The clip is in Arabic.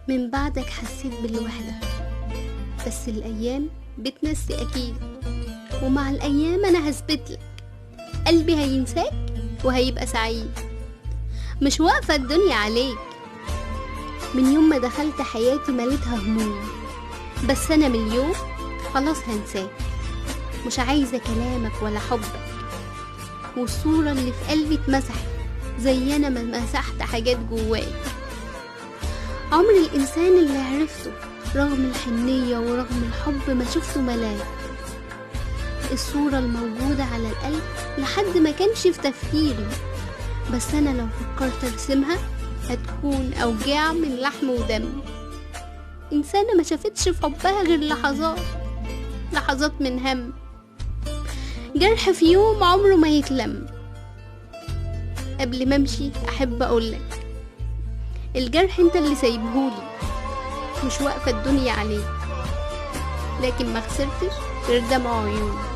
من بعدك حسيت بالوحدة، بس الأيام بتنسي أكيد، ومع الأيام أنا هثبتلك قلبي هينساك وهيبقى سعيد. مش واقفة الدنيا عليك، من يوم ما دخلت حياتي مليتها هموم، بس أنا من اليوم خلاص هنساك. مش عايزة كلامك ولا حبك، والصورة اللي في قلبي اتمسحت زي أنا ما مسحت حاجات جواي. عمر الإنسان اللي عرفته رغم الحنية ورغم الحب ما شفته ملاك. الصورة الموجودة على القلب لحد ما كانش في تفكيري، بس أنا لو فكرت أرسمها هتكون أوجاع من لحم ودم. إنسانة ما شافتش في حبها غير لحظات من هم، جرح في يوم عمره ما يتلم. قبل ما امشي أحب أقولك الجرح انت اللي سايبهولي، مش واقفة الدنيا عليك، لكن ما خسرتش غير دمع عيوني.